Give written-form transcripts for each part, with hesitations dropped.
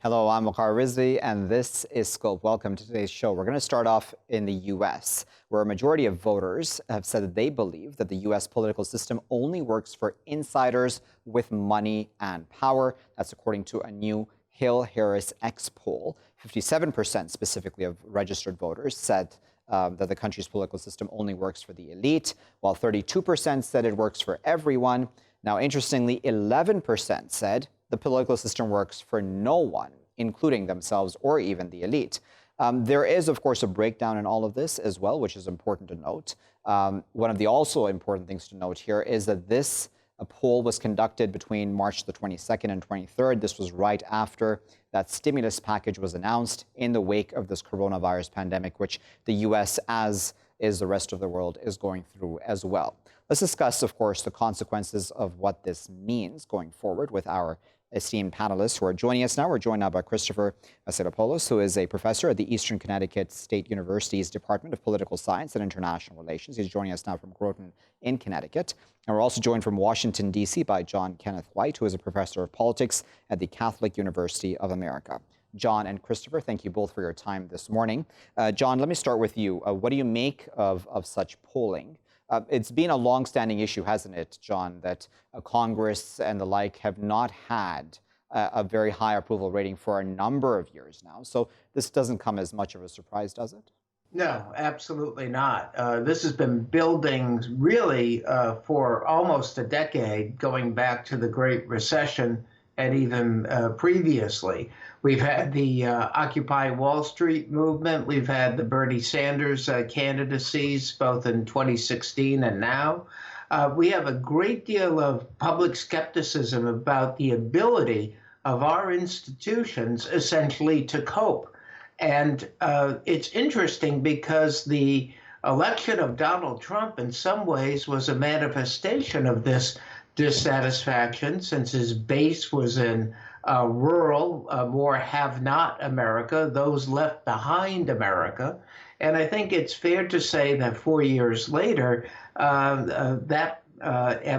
Hello, I'm Waqar Rizvi, and this is Scope. Welcome to today's show. We're going to start off in the U.S., where a majority of voters have said that they believe that the U.S. political system only works for insiders with money and power. That's according to a new Hill-Harris X poll. 57% specifically of registered voters said that the country's political system only works for the elite, while 32% said it works for everyone. Now, interestingly, 11% said the political system works for no one, including themselves or even the elite. There is, of course, a breakdown in all of this as well, which is important to note. One of the also important things to note here is that this poll was conducted between March the 22nd and 23rd. This was right after that stimulus package was announced in the wake of this coronavirus pandemic, which the U.S., as is the rest of the world, is going through as well. Let's discuss, of course, the consequences of what this means going forward with our esteemed panelists who are joining us now. We're joined now by Christopher Vasillopulos, who is a professor at the Eastern Connecticut State University's Department of Political Science and International Relations. He's joining us now from Groton in Connecticut. And we're also joined from Washington, D.C. by John Kenneth White, who is a professor of politics at the Catholic University of America. John and Christopher, thank you both for your time this morning. John, let me start with you. What do you make of such polling? It's been a long-standing issue, hasn't it, John, that Congress and the like have not had a very high approval rating for a number of years now. So this doesn't come as much of a surprise, does it? No, absolutely not. This has been building really for almost a decade, going back to the Great Recession and even previously. We've had the Occupy Wall Street movement. We've had the Bernie Sanders candidacies, both in 2016 and now. We have a great deal of public skepticism about the ability of our institutions essentially to cope. And it's interesting because the election of Donald Trump in some ways was a manifestation of this dissatisfaction, since his base was in rural, more have-not America, those left behind America. And I think it's fair to say that 4 years later, at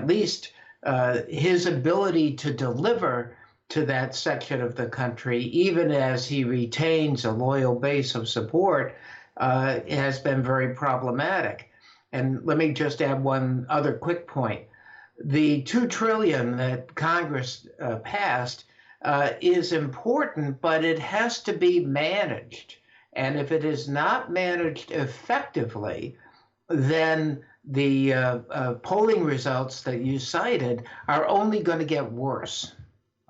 least his ability to deliver to that section of the country, even as he retains a loyal base of support, has been very problematic. And let me just add one other quick point. The $2 trillion that Congress passed is important, but it has to be managed. And if it is not managed effectively, then the polling results that you cited are only going to get worse.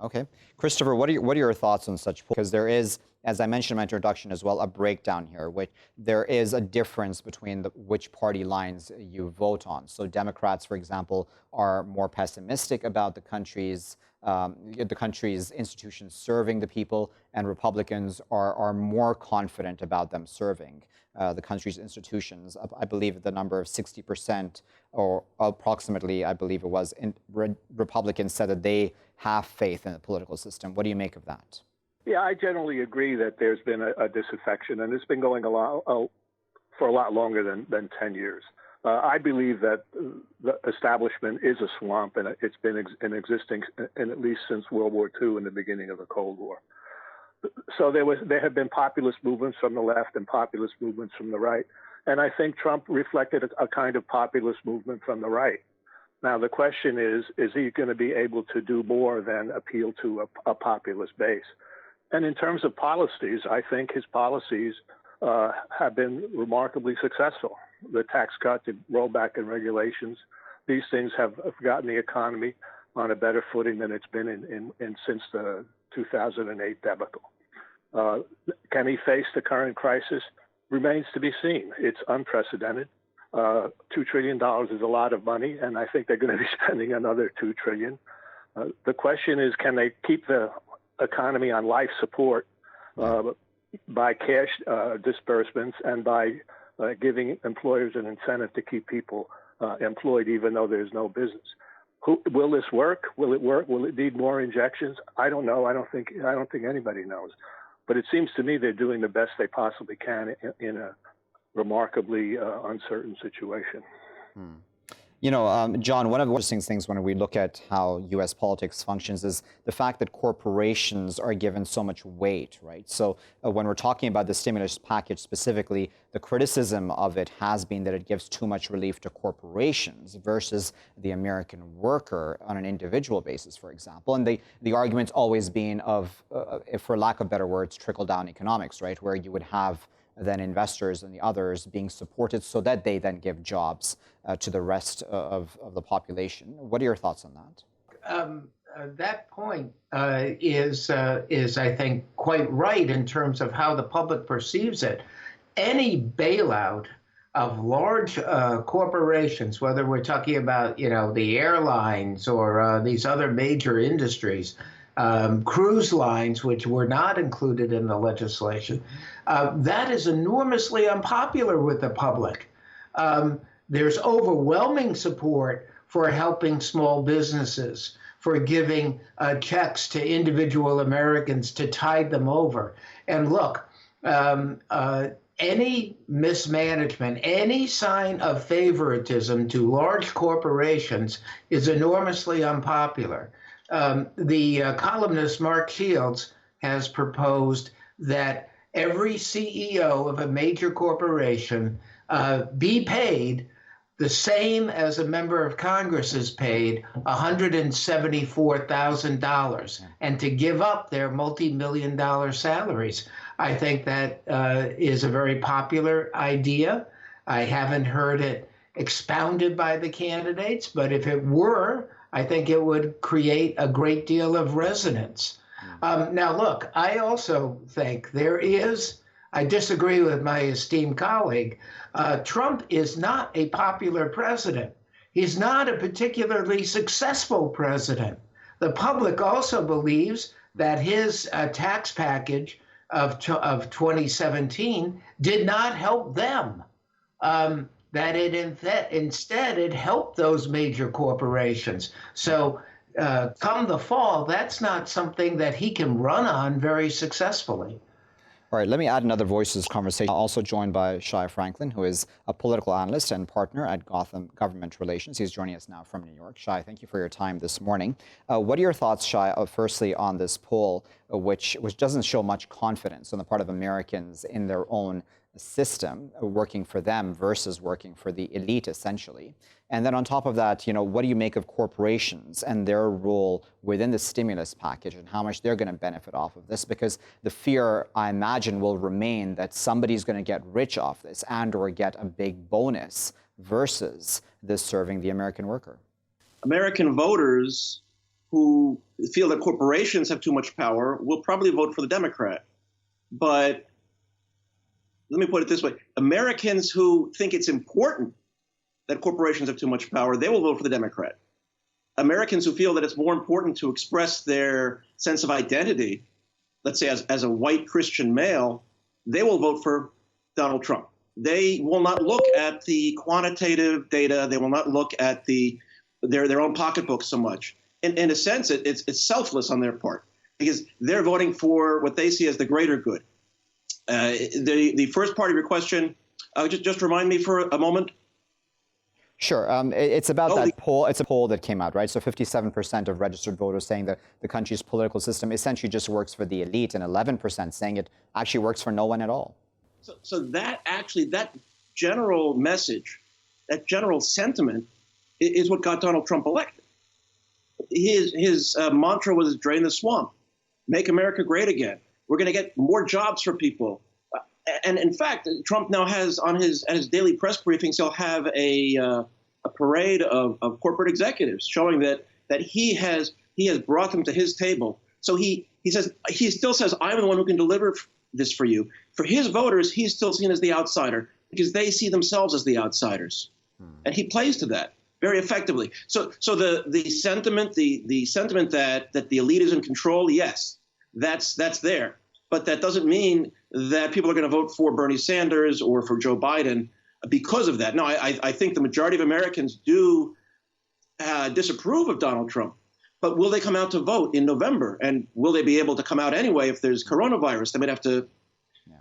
Okay. Christopher, what are your thoughts on such polls? Because there is, as I mentioned in my introduction as well, a breakdown here, which there is a difference between which party lines you vote on. So Democrats, for example, are more pessimistic about the country's institutions serving the people, and Republicans are more confident about them serving the country's institutions. I believe the number of 60%, or approximately, I believe it was, Republicans said that they have faith in the political system. What do you make of that? Yeah, I generally agree that there's been a disaffection, and it's been going for a lot longer than 10 years. I believe that the establishment is a swamp, and it's been in existence in at least since World War II and the beginning of the Cold War. So there have been populist movements from the left and populist movements from the right, and I think Trump reflected a kind of populist movement from the right. Now, the question is he going to be able to do more than appeal to a populist base? And in terms of policies, I think his policies have been remarkably successful. The tax cut, the rollback in regulations, these things have gotten the economy on a better footing than it's been in since the 2008 debacle. Can he face the current crisis? Remains to be seen. It's unprecedented. $2 trillion is a lot of money, and I think they're going to be spending another $2 trillion. The question is, can they keep the economy on life support by cash disbursements and by giving employers an incentive to keep people employed even though there's no business? Will this work? Will it work? Will it need more injections? I don't know. I don't think anybody knows. But it seems to me they're doing the best they possibly can in a remarkably uncertain situation. John, one of the interesting things when we look at how U.S. politics functions is the fact that corporations are given so much weight, right? So when we're talking about the stimulus package specifically, the criticism of it has been that it gives too much relief to corporations versus the American worker on an individual basis, for example. And the argument's always been of, for lack of better words, trickle-down economics, right? Where you would have then investors and the others being supported so that they then give jobs to the rest of the population. What are your thoughts on that? That point is, I think, quite right in terms of how the public perceives it. Any bailout of large corporations, whether we're talking about, the airlines or these other major industries, cruise lines, which were not included in the legislation, that is enormously unpopular with the public. There's overwhelming support for helping small businesses, for giving checks to individual Americans to tide them over. And look, any mismanagement, any sign of favoritism to large corporations is enormously unpopular. The columnist Mark Shields has proposed that every CEO of a major corporation be paid the same as a member of Congress is paid, $174,000, and to give up their multi-million-dollar salaries. I think that is a very popular idea. I haven't heard it expounded by the candidates, but if it were, I think it would create a great deal of resonance. Now, look, I also think I disagree with my esteemed colleague. Trump is not a popular president. He's not a particularly successful president. The public also believes that his tax package of 2017 did not help them. That instead it helped those major corporations. So come the fall, that's not something that he can run on very successfully. All right, let me add another voice to this conversation. Also joined by Shai Franklin, who is a political analyst and partner at Gotham Government Relations. He's joining us now from New York. Shai, thank you for your time this morning. What are your thoughts, Shai, firstly on this poll, which doesn't show much confidence on the part of Americans in their own system, working for them versus working for the elite, essentially? And then on top of that, what do you make of corporations and their role within the stimulus package and how much they're going to benefit off of this? Because the fear, I imagine, will remain that somebody's going to get rich off this and or get a big bonus versus this serving the American worker. American voters who feel that corporations have too much power will probably vote for the Democrat. But let me put it this way. Americans who think it's important that corporations have too much power, they will vote for the Democrat. Americans who feel that it's more important to express their sense of identity, let's say as a white Christian male, they will vote for Donald Trump. They will not look at the quantitative data. They will not look at their own pocketbook so much. In a sense, it's selfless on their part because they're voting for what they see as the greater good. The first part of your question, just remind me for a moment. Sure. It's about that poll. It's a poll that came out, right? So 57% of registered voters saying that the country's political system essentially just works for the elite, and 11% saying it actually works for no one at all. So that general message, that general sentiment is what got Donald Trump elected. His mantra was drain the swamp, make America great again. We're going to get more jobs for people. And in fact, Trump now has at his daily press briefings, he'll have a parade of corporate executives showing that he has brought them to his table. So he still says, I'm the one who can deliver this for you. For his voters, he's still seen as the outsider because they see themselves as the outsiders. And he plays to that very effectively. So the sentiment that the elite is in control, yes, that's there. But that doesn't mean that people are going to vote for Bernie Sanders or for Joe Biden because of that. No, I think the majority of Americans do disapprove of Donald Trump. But will they come out to vote in November? And will they be able to come out anyway if there's coronavirus? They might have to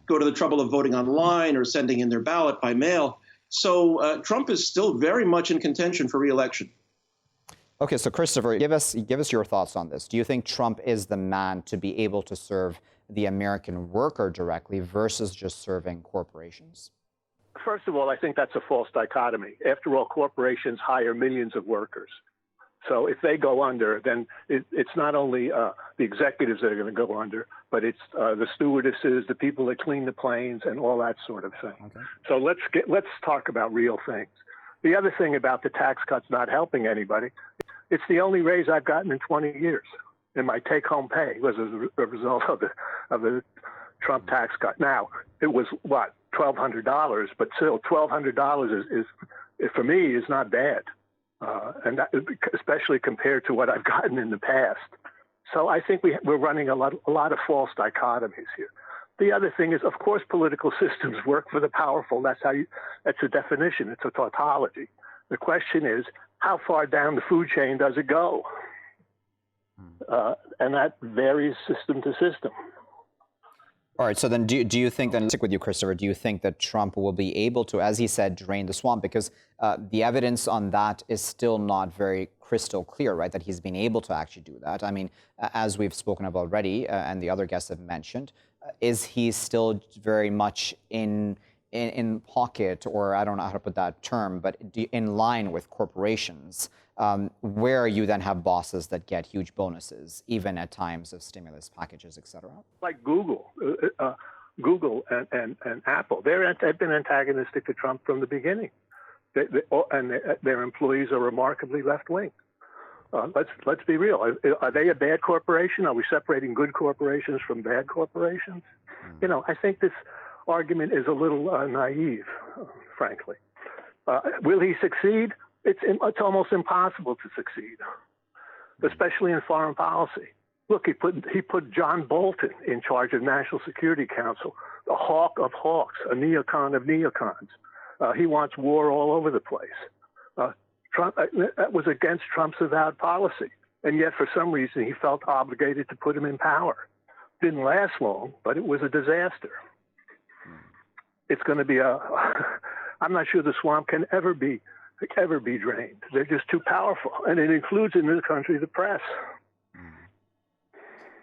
go to the trouble of voting online or sending in their ballot by mail. So Trump is still very much in contention for re-election. Okay, so Christopher, give us your thoughts on this. Do you think Trump is the man to be able to serve the American worker directly versus just serving corporations? First of all, I think that's a false dichotomy. After all, corporations hire millions of workers. So if they go under, then it's not only the executives that are going to go under, but it's the stewardesses, the people that clean the planes, and all that sort of thing. Okay. So let's talk about real things. The other thing about the tax cuts not helping anybody, it's the only raise I've gotten in 20 years. And my take-home pay was as a result of the Trump tax cut. Now, it was, what, $1,200, but still $1,200 is for me, is not bad. And that, especially compared to what I've gotten in the past. So I think we're running a lot of false dichotomies here. The other thing is, of course, political systems work for the powerful. That's a definition. It's a tautology. The question is, how far down the food chain does it go? And that varies system to system. All right, so then do you think, then stick with you, Christopher, do you think that Trump will be able to, as he said, drain the swamp? Because the evidence on that is still not very crystal clear, right, that he's been able to actually do that. I mean, as we've spoken of already, and the other guests have mentioned, is he still very much in pocket, or I don't know how to put that term, but in line with corporations, where you then have bosses that get huge bonuses, even at times of stimulus packages, et cetera? Like Google and Apple, they've been antagonistic to Trump from the beginning. And their employees are remarkably left-wing. Let's be real. Are they a bad corporation? Are we separating good corporations from bad corporations? You know, I think this argument is a little naive, frankly. Will he succeed? It's almost impossible to succeed, especially in foreign policy. Look, he put John Bolton in charge of National Security Council, a hawk of hawks, a neocon of neocons. He wants war all over the place. Trump, that was against Trump's avowed policy, and yet for some reason he felt obligated to put him in power. Didn't last long, but it was a disaster. It's going to be I'm not sure the swamp can ever be drained. They're just too powerful, and it includes in this country the press.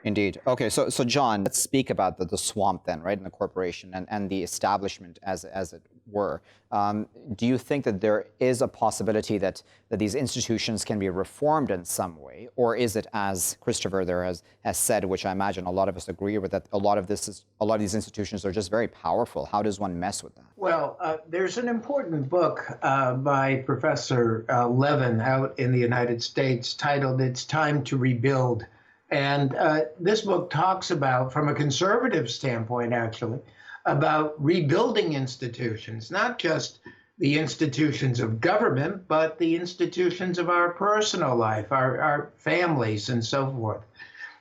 Indeed. Okay, so John, let's speak about the swamp then, right, in the corporation and the establishment, as it were. Do you think that there is a possibility that these institutions can be reformed in some way, or is it, as Christopher there has said, which I imagine a lot of us agree with, that a lot of these institutions are just very powerful? How does one mess with that? Well, there's an important book by Professor Levin out in the United States titled "It's Time to Rebuild." And this book talks about, from a conservative standpoint, actually, about rebuilding institutions, not just the institutions of government, but the institutions of our personal life, our families, and so forth.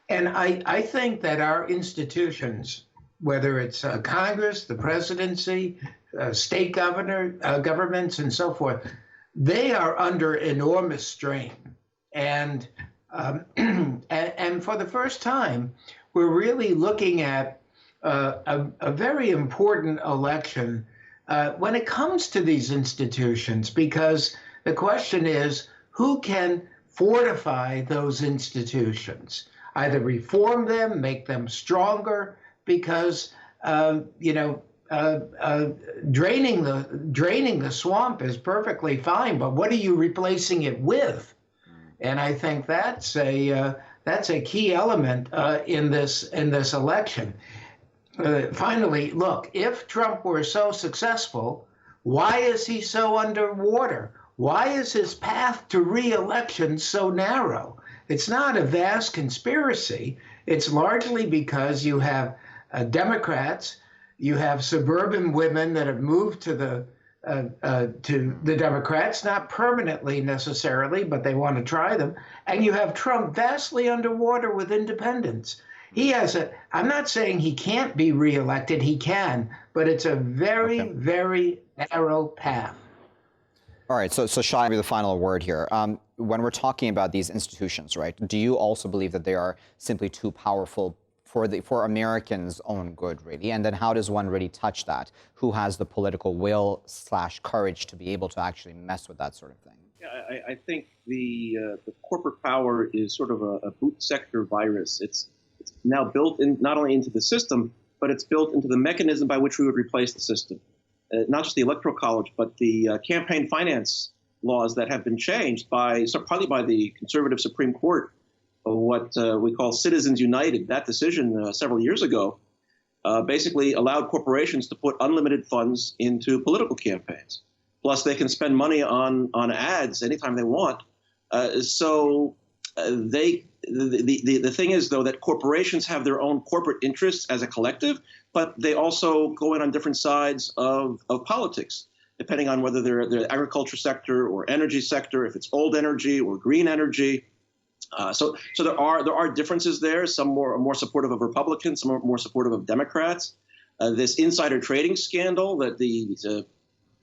And I think that our institutions, whether it's Congress, the presidency, state governments, and so forth, they are under enormous strain. And for the first time, we're really looking at a very important election when it comes to these institutions, because the question is, who can fortify those institutions, either reform them, make them stronger, because draining the swamp is perfectly fine, but what are you replacing it with? And I think that's a key element in this election. Finally, look, if Trump were so successful, why is he so underwater? Why is his path to re-election so narrow? It's not a vast conspiracy. It's largely because you have Democrats, you have suburban women that have moved to the Democrats, not permanently necessarily, but they want to try them. And you have Trump vastly underwater with independents. He has I'm not saying he can't be reelected, he can, but it's a very, very narrow path. All right, so Shai, the final word here. When we're talking about these institutions, right, do you also believe that they are simply too powerful for Americans' own good, really? And then how does one really touch that? Who has the political will / courage to be able to actually mess with that sort of thing? Yeah, I think the corporate power is sort of a boot sector virus. It's now built in not only into the system, but it's built into the mechanism by which we would replace the system. Not just the Electoral College, but the campaign finance laws that have been changed partly by the conservative Supreme Court, what we call Citizens United. That decision several years ago basically allowed corporations to put unlimited funds into political campaigns. Plus, they can spend money on ads anytime they want. The thing is, though, that corporations have their own corporate interests as a collective, but they also go in on different sides of politics, depending on whether they're the agriculture sector or energy sector, if it's old energy or green energy. So there are differences there. Some are more supportive of Republicans, some are more supportive of Democrats. This insider trading scandal that the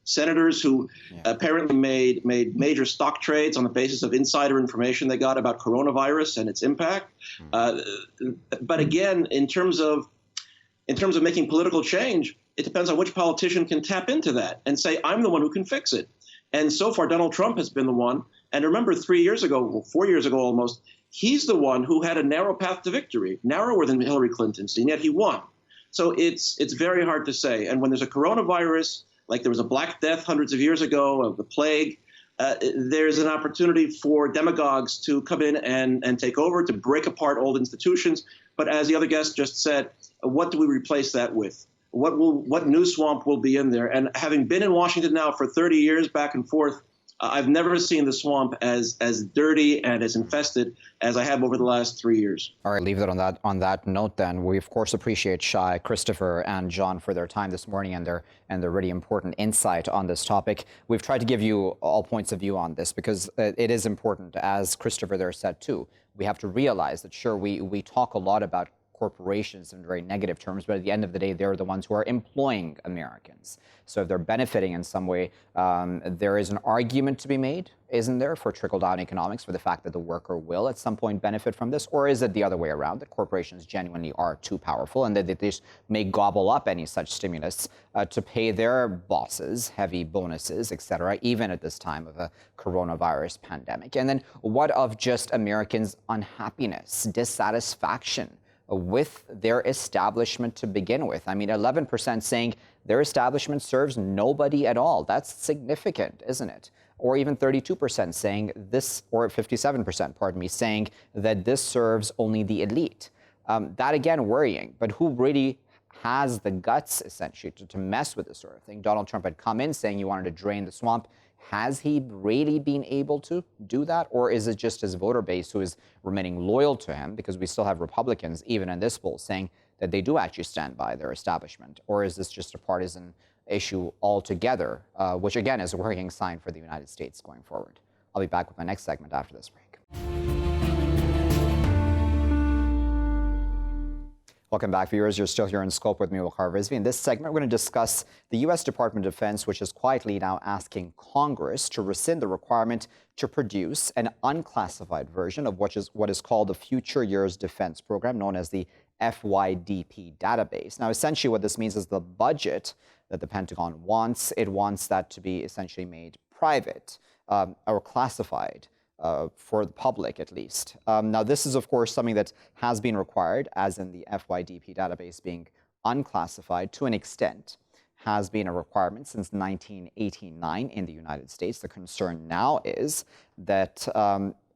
senators who apparently made major stock trades on the basis of insider information they got about coronavirus and its impact. But again, in terms of making political change, it depends on which politician can tap into that and say, I'm the one who can fix it. And so far, Donald Trump has been the one. And remember, 4 years ago almost, he's the one who had a narrow path to victory, narrower than Hillary Clinton's, and yet he won. So it's very hard to say. And when there's a coronavirus, like there was a Black Death hundreds of years ago of the plague, there's an opportunity for demagogues to come in and take over, to break apart old institutions. But as the other guest just said, what do we replace that with? What new swamp will be in there? And having been in Washington now for 30 years, back and forth, I've never seen the swamp as dirty and as infested as I have over the last 3 years. All right, leave it on that note then. We, of course, appreciate Shai, Christopher, and John for their time this morning and their really important insight on this topic. We've tried to give you all points of view on this because it is important, as Christopher there said too. We have to realize that, sure, we talk a lot about corporations in very negative terms, but at the end of the day, they're the ones who are employing Americans. So if they're benefiting in some way, there is an argument to be made, isn't there, for trickle-down economics, for the fact that the worker will at some point benefit from this? Or is it the other way around, that corporations genuinely are too powerful and that they just may gobble up any such stimulus to pay their bosses heavy bonuses, et cetera, even at this time of a coronavirus pandemic? And then what of just Americans' unhappiness, dissatisfaction with their establishment to begin with? I mean, 11% saying their establishment serves nobody at all. That's significant, isn't it? Or even 32% saying this, or 57%, pardon me, saying that this serves only the elite. That, again, worrying. But who really has the guts, essentially, to mess with this sort of thing? Donald Trump had come in saying he wanted to drain the swamp. Has he really been able to do that? Or is it just his voter base who is remaining loyal to him? Because we still have Republicans, even in this poll, saying that they do actually stand by their establishment. Or is this just a partisan issue altogether, which, again, is a worrying sign for the United States going forward? I'll be back with my next segment after this break. Welcome back, viewers. You're still here in Scope with me, Waqar Rizvi. In this segment, we're going to discuss the U.S. Department of Defense, which is quietly now asking Congress to rescind the requirement to produce an unclassified version of what is called the Future Years Defense Program, known as the FYDP database. Now, essentially what this means is the budget that the Pentagon wants, it wants that to be essentially made private or classified. For the public, at least. Now, this is, of course, something that has been required, as in the FYDP database being unclassified to an extent, has been a requirement since 1989 in the United States. The concern now is that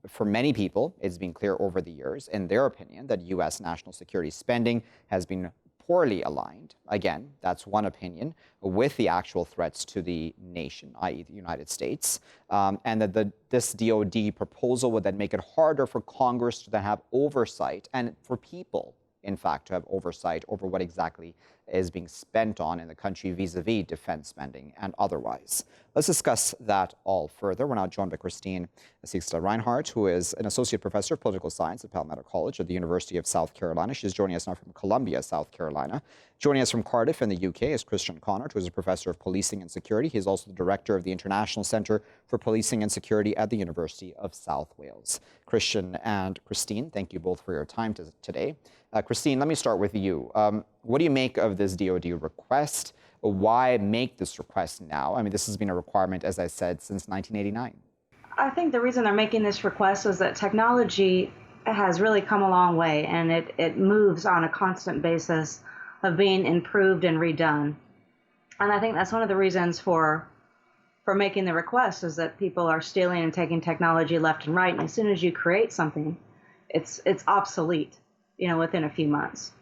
for many people, it's been clear over the years, in their opinion, that U.S. national security spending has been poorly aligned, again, that's one opinion, with the actual threats to the nation, i.e. the United States, and that this DOD proposal would then make it harder for Congress to have oversight and for people, in fact, to have oversight over what exactly is being spent on in the country vis-a-vis defense spending and otherwise. Let's discuss that all further. We're now joined by Christine Sixta Rinchart, who is an associate professor of political science at Palmetto College at the University of South Carolina. She's joining us now from Columbia, South Carolina. Joining us from Cardiff in the UK is Christian Kaunert, who is a professor of policing and security. He's also the director of the International Centre for Policing and Security at the University of South Wales. Christian and Christine, thank you both for your time today. Christine, let me start with you. What do you make of this DoD request? Why make this request now? I mean, this has been a requirement, as I said, since 1989. I think the reason they're making this request is that technology has really come a long way, and it moves on a constant basis of being improved and redone. And I think that's one of the reasons for making the request, is that people are stealing and taking technology left and right. And as soon as you create something, it's obsolete, within a few months.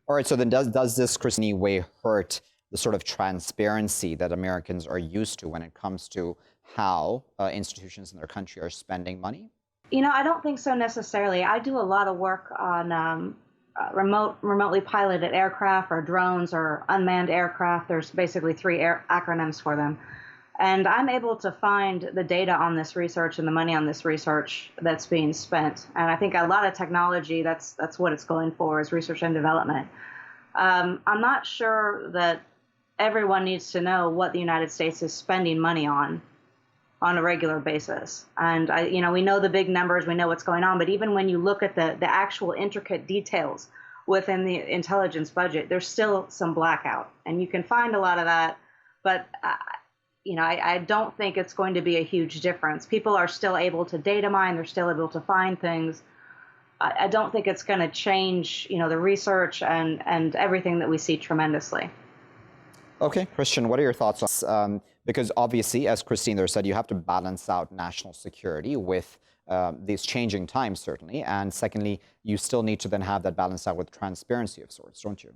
All right, so then does this, Christine, in any way hurt the sort of transparency that Americans are used to when it comes to how institutions in their country are spending money? I don't think so necessarily. I do a lot of work on remotely piloted aircraft or drones or unmanned aircraft. There's basically three acronyms for them. And I'm able to find the data on this research and the money on this research that's being spent. And I think a lot of technology, that's what it's going for, is research and development. I'm not sure that everyone needs to know what the United States is spending money on a regular basis. And we know the big numbers, we know what's going on, but even when you look at the actual intricate details within the intelligence budget, there's still some blackout. And you can find a lot of that, but I don't think it's going to be a huge difference. People are still able to data mine, they're still able to find things. I don't think it's going to change, the research and everything that we see tremendously. Okay, Christian, what are your thoughts on because obviously, as Christine there said, you have to balance out national security with these changing times, certainly. And secondly, you still need to then have that balance out with transparency of sorts, don't you?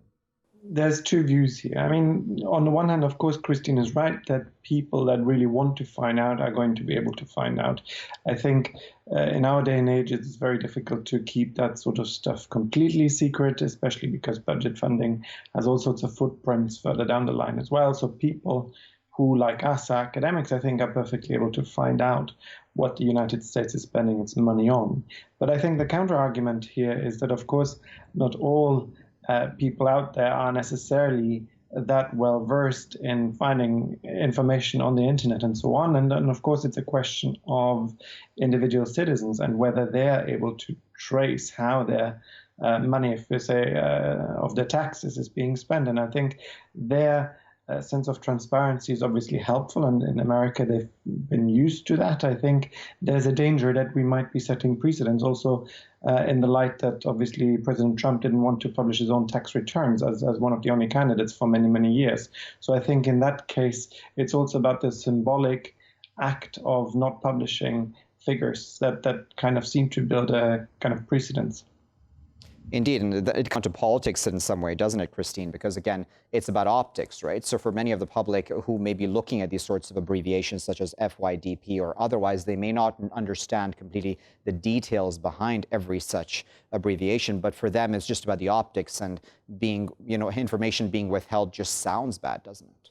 There's two views here. I mean, on the one hand, of course, Christine is right that people that really want to find out are going to be able to find out. I think in our day and age, it's very difficult to keep that sort of stuff completely secret, especially because budget funding has all sorts of footprints further down the line as well. So people who, like us, are academics, I think, are perfectly able to find out what the United States is spending its money on. But I think the counter-argument here is that, of course, not all people out there are necessarily that well versed in finding information on the internet and so on. And of course, it's a question of individual citizens and whether they're able to trace how their money, if we say, of their taxes is being spent. And I think their sense of transparency is obviously helpful, and in America they've been used to that. I think there's a danger that we might be setting precedents also in the light that obviously President Trump didn't want to publish his own tax returns as one of the only candidates for many, many years. So I think in that case, it's also about the symbolic act of not publishing figures that kind of seem to build a kind of precedence. Indeed, and it comes to politics in some way, doesn't it, Christine? Because again, it's about optics, right? So for many of the public who may be looking at these sorts of abbreviations such as FYDP or otherwise, they may not understand completely the details behind every such abbreviation. But for them, it's just about the optics, and being, information being withheld just sounds bad, doesn't it?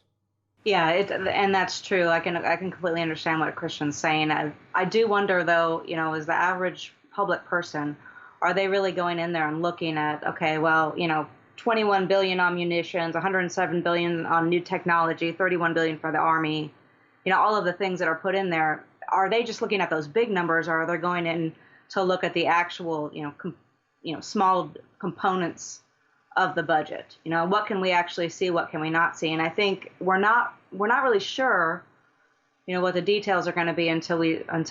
Yeah, and that's true. I can completely understand what Christian's saying. I do wonder, though, as the average public person, are they really going in there and looking at, okay, well, 21 billion on munitions, 107 billion on new technology, 31 billion for the Army, all of the things that are put in there. Are they just looking at those big numbers, or are they going in to look at the actual, small components of the budget? What can we actually see? What can we not see? And I think we're not really sure, what the details are going to be until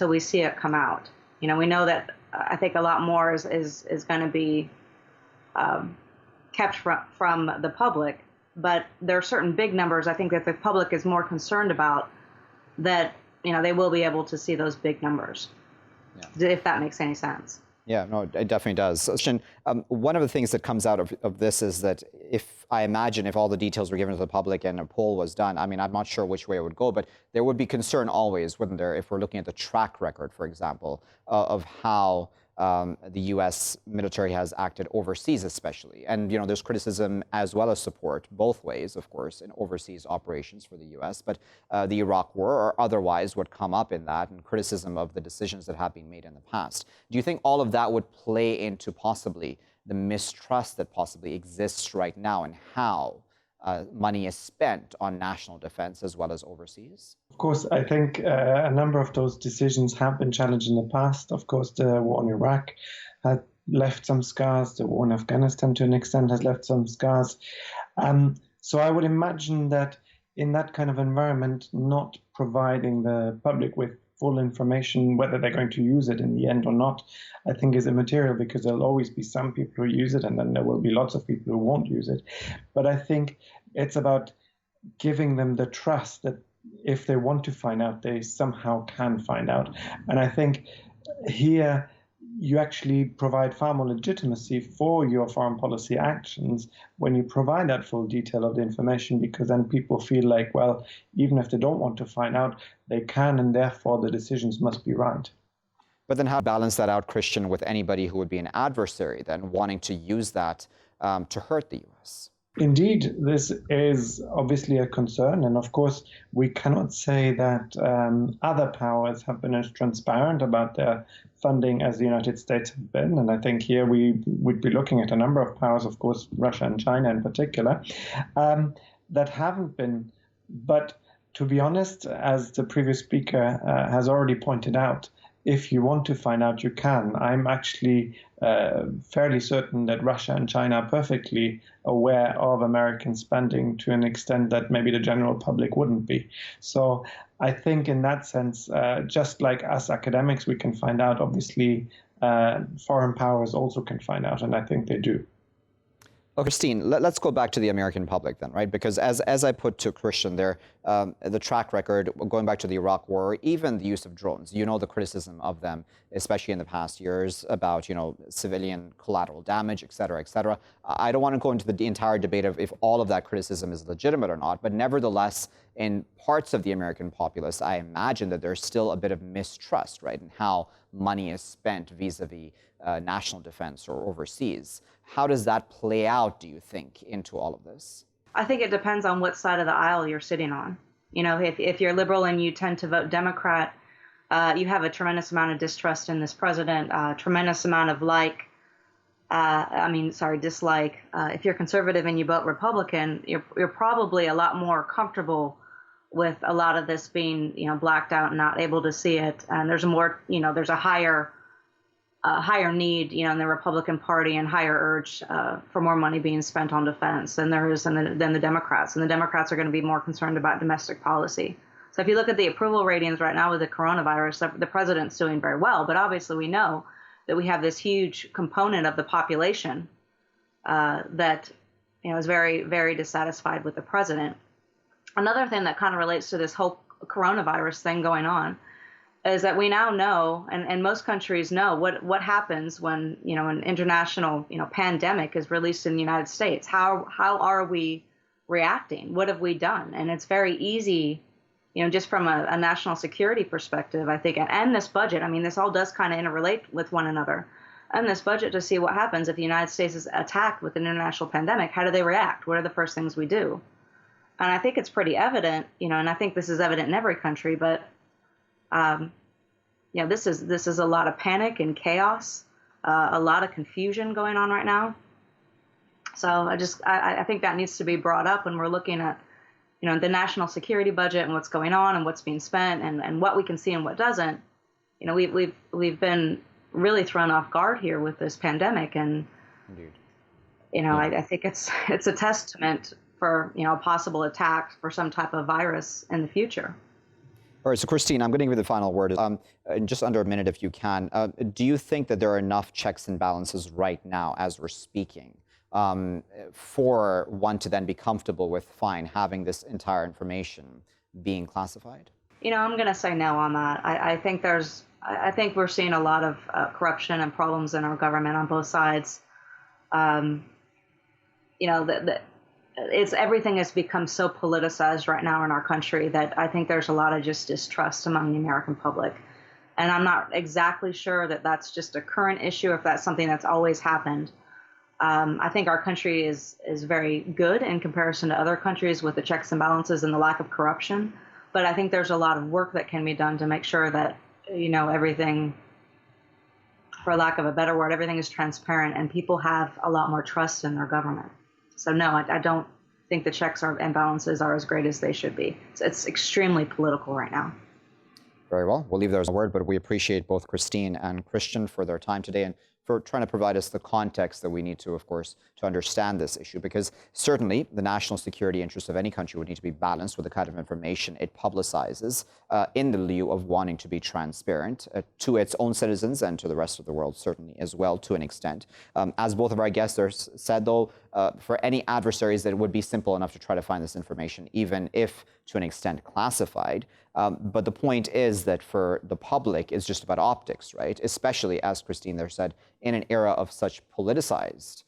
we see it come out. We know that I think a lot more is going to be kept from the public, but there are certain big numbers I think that the public is more concerned about, that they will be able to see those big numbers, if that makes any sense. Yeah, no, it definitely does. So, one of the things that comes out of this is that if all the details were given to the public and a poll was done, I mean, I'm not sure which way it would go, but there would be concern always, wouldn't there, if we're looking at the track record, for example, of how the U.S. military has acted overseas, especially. And, there's criticism as well as support, both ways, of course, in overseas operations for the U.S. But the Iraq War or otherwise would come up in that, and criticism of the decisions that have been made in the past. Do you think all of that would play into possibly the mistrust that possibly exists right now and how money is spent on national defense as well as overseas? Of course, I think a number of those decisions have been challenged in the past. Of course, the war in Iraq had left some scars. The war in Afghanistan, to an extent, has left some scars. So I would imagine that in that kind of environment, not providing the public with full information, whether they're going to use it in the end or not, I think is immaterial, because there'll always be some people who use it, and then there will be lots of people who won't use it. But I think it's about giving them the trust that if they want to find out, they somehow can find out. And I think here you actually provide far more legitimacy for your foreign policy actions when you provide that full detail of the information, because then people feel like, well, even if they don't want to find out, they can, and therefore the decisions must be right. But then how balance that out, Christian, with anybody who would be an adversary then wanting to use that to hurt the U.S.? Indeed, this is obviously a concern. And of course, we cannot say that other powers have been as transparent about their funding as the United States have been. And I think here we would be looking at a number of powers, of course, Russia and China in particular, that haven't been. But to be honest, as the previous speaker has already pointed out, if you want to find out, you can. I'm actually fairly certain that Russia and China are perfectly aware of American spending to an extent that maybe the general public wouldn't be. So I think in that sense, just like us academics, we can find out, obviously, foreign powers also can find out, and I think they do. Oh, Christine, let's go back to the American public then, right? Because as I put to Christian there, the track record, going back to the Iraq War, even the use of drones, the criticism of them, especially in the past years about, civilian collateral damage, et cetera, et cetera. I don't want to go into the entire debate of if all of that criticism is legitimate or not, but nevertheless, in parts of the American populace, I imagine that there's still a bit of mistrust, right, in how money is spent vis-a-vis national defense or overseas. How does that play out, do you think, into all of this? I think it depends on what side of the aisle you're sitting on. If you're liberal and you tend to vote Democrat, you have a tremendous amount of distrust in this president, a tremendous amount of dislike. If you're conservative and you vote Republican, you're probably a lot more comfortable with a lot of this being, blacked out and not able to see it. And there's there's a higher need, in the Republican Party, and higher urge for more money being spent on defense than there is than the Democrats. And the Democrats are going to be more concerned about domestic policy. So if you look at the approval ratings right now with the coronavirus, the president's doing very well. But obviously we know that we have this huge component of the population that is very, very dissatisfied with the president. Another thing that kind of relates to this whole coronavirus thing going on is that we now know, and most countries know, what happens when an international pandemic is released in the United States. How are we reacting? What have we done? And it's very easy, just from a national security perspective, I think, and this budget. I mean, this all does kind of interrelate with one another. And this budget, to see what happens if the United States is attacked with an international pandemic. How do they react? What are the first things we do? And I think it's pretty evident, and I think this is evident in every country, but this is a lot of panic and chaos, a lot of confusion going on right now. So I think that needs to be brought up when we're looking at, the national security budget and what's going on and what's being spent and what we can see and what doesn't. We've been really thrown off guard here with this pandemic, and Indeed. I think it's a testament for a possible attack for some type of virus in the future. All right, so Christine, I'm going to give you the final word. In just under a minute, if you can. Do you think that there are enough checks and balances right now, as we're speaking, for one to then be comfortable with, fine, having this entire information being classified? I'm going to say no on that. I think we're seeing a lot of corruption and problems in our government on both sides. Everything has become so politicized right now in our country that I think there's a lot of just distrust among the American public. And I'm not exactly sure that that's just a current issue, or if that's something that's always happened. I think our country is very good in comparison to other countries with the checks and balances and the lack of corruption. But I think there's a lot of work that can be done to make sure that, everything, for lack of a better word, everything is transparent and people have a lot more trust in their government. So no, I don't think the checks and balances are as great as they should be. It's extremely political right now. Very well. We'll leave there as a word, but we appreciate both Christine and Christian for their time today and for trying to provide us the context that we need to, of course, to understand this issue, because certainly the national security interests of any country would need to be balanced with the kind of information it publicizes in the lieu of wanting to be transparent to its own citizens and to the rest of the world, certainly as well, to an extent. As both of our guests said, though, for any adversaries, that it would be simple enough to try to find this information, even if to an extent classified. But the point is that for the public, it's just about optics, right? Especially, as Christine there said, in an era of such politicized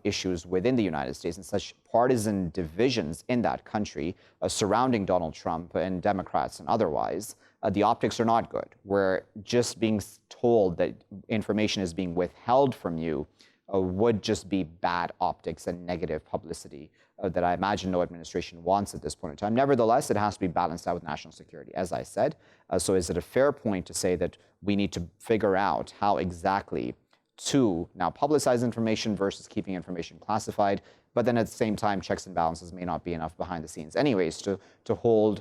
issues within the United States and such partisan divisions in that country surrounding Donald Trump and Democrats and otherwise, the optics are not good. We're just being told that information is being withheld from you would just be bad optics and negative publicity that I imagine no administration wants at this point in time. Nevertheless, it has to be balanced out with national security, as I said. So is it a fair point to say that we need to figure out how exactly to now publicize information versus keeping information classified, but then at the same time, checks and balances may not be enough behind the scenes anyways to hold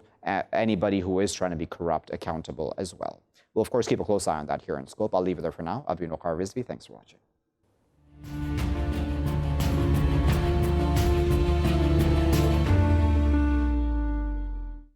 anybody who is trying to be corrupt accountable as well. We'll, of course, keep a close eye on that here in Scope. I'll leave it there for now. I've been Waqar Rizvi. Thanks for watching.